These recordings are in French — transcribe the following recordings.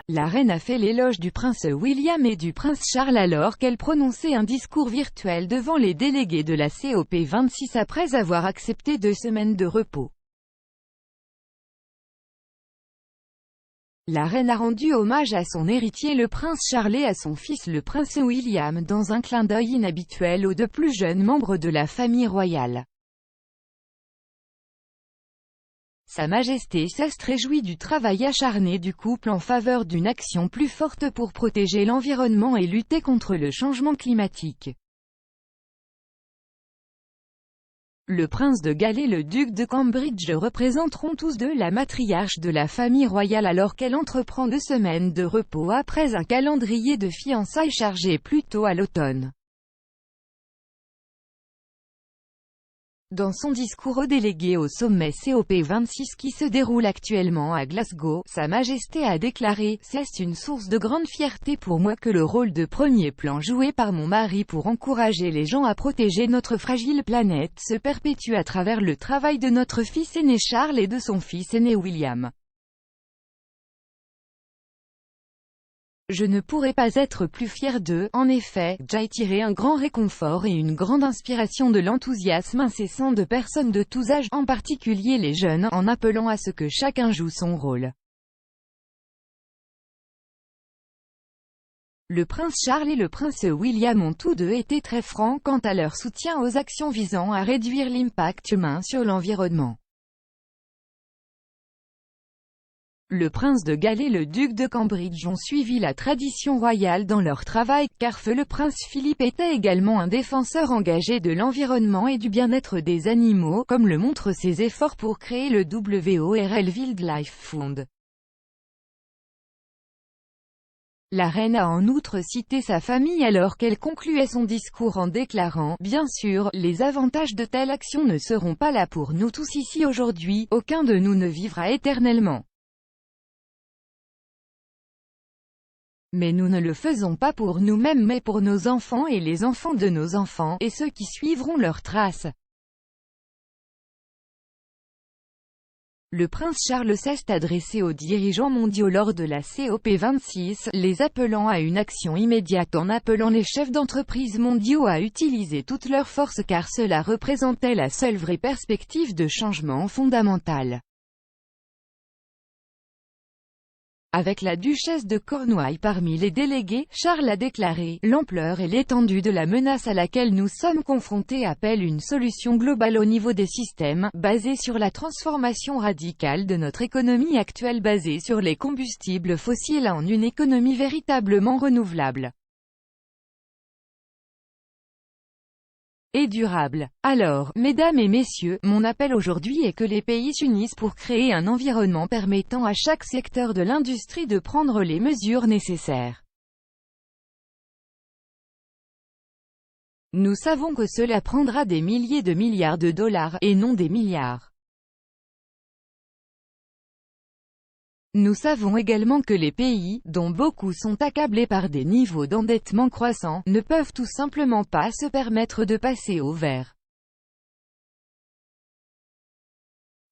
La reine a fait l'éloge du prince William et du prince Charles alors qu'elle prononçait un discours virtuel devant les délégués de la COP26 après avoir accepté 2 semaines de repos. La reine a rendu hommage à son héritier le prince Charles et à son fils le prince William dans un clin d'œil inhabituel aux 2 plus jeunes membres de la famille royale. Sa Majesté s'est réjouie du travail acharné du couple en faveur d'une action plus forte pour protéger l'environnement et lutter contre le changement climatique. Le prince de Galles et le duc de Cambridge représenteront tous 2 la matriarche de la famille royale alors qu'elle entreprend 2 semaines de repos après un calendrier de fiançailles chargé plus tôt à l'automne. Dans son discours aux délégués au sommet COP26 qui se déroule actuellement à Glasgow, Sa Majesté a déclaré « C'est une source de grande fierté pour moi que le rôle de premier plan joué par mon mari pour encourager les gens à protéger notre fragile planète se perpétue à travers le travail de notre fils aîné Charles et de son fils aîné William. Je ne pourrais pas être plus fier d'eux, en effet, j'ai tiré un grand réconfort et une grande inspiration de l'enthousiasme incessant de personnes de tous âges, en particulier les jeunes, en appelant à ce que chacun joue son rôle. » Le prince Charles et le prince William ont tous 2 été très francs quant à leur soutien aux actions visant à réduire l'impact humain sur l'environnement. Le prince de Galles et le duc de Cambridge ont suivi la tradition royale dans leur travail, car le prince Philippe était également un défenseur engagé de l'environnement et du bien-être des animaux, comme le montrent ses efforts pour créer le WORL Wildlife Fund. La reine a en outre cité sa famille alors qu'elle concluait son discours en déclarant « Bien sûr, les avantages de telle action ne seront pas là pour nous tous ici aujourd'hui, aucun de nous ne vivra éternellement. Mais nous ne le faisons pas pour nous-mêmes mais pour nos enfants et les enfants de nos enfants, et ceux qui suivront leurs traces. » Le prince Charles s'est adressé aux dirigeants mondiaux lors de la COP26, les appelant à une action immédiate en appelant les chefs d'entreprise mondiaux à utiliser toute leur force car cela représentait la seule vraie perspective de changement fondamental. Avec la duchesse de Cornouailles parmi les délégués, Charles a déclaré « L'ampleur et l'étendue de la menace à laquelle nous sommes confrontés appellent une solution globale au niveau des systèmes, basée sur la transformation radicale de notre économie actuelle basée sur les combustibles fossiles en une économie véritablement renouvelable et durable. » Alors, mesdames et messieurs, mon appel aujourd'hui est que les pays s'unissent pour créer un environnement permettant à chaque secteur de l'industrie de prendre les mesures nécessaires. Nous savons que cela prendra des milliers de milliards de dollars, et non des milliards. Nous savons également que les pays, dont beaucoup sont accablés par des niveaux d'endettement croissants, ne peuvent tout simplement pas se permettre de passer au vert.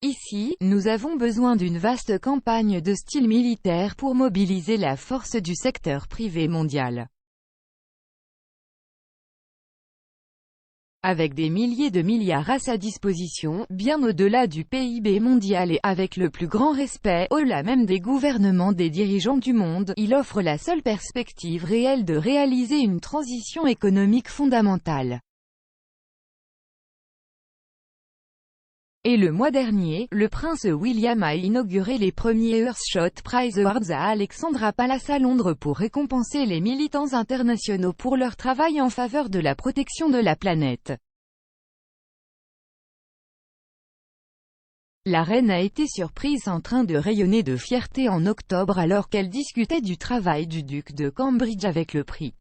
Ici, nous avons besoin d'une vaste campagne de style militaire pour mobiliser la force du secteur privé mondial. Avec des milliers de milliards à sa disposition, bien au-delà du PIB mondial et, avec le plus grand respect, au-delà même des gouvernements des dirigeants du monde, il offre la seule perspective réelle de réaliser une transition économique fondamentale. Et le mois dernier, le prince William a inauguré les premiers Earthshot Prize Awards à Alexandra Palace à Londres pour récompenser les militants internationaux pour leur travail en faveur de la protection de la planète. La reine a été surprise en train de rayonner de fierté en octobre alors qu'elle discutait du travail du duc de Cambridge avec le prix.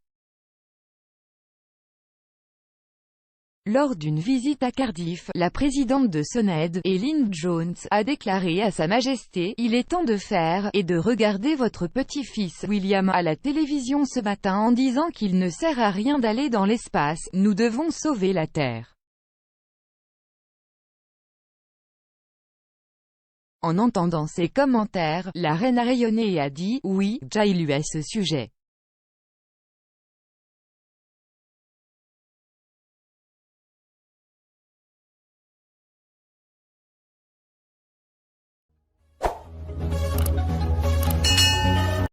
Lors d'une visite à Cardiff, la présidente de SONED, Elin Jones, a déclaré à Sa Majesté « Il est temps de faire, et de regarder votre petit-fils William à la télévision ce matin en disant qu'il ne sert à rien d'aller dans l'espace, nous devons sauver la Terre. » En entendant ces commentaires, la reine a rayonné et a dit « Oui, j'ai lu à ce sujet.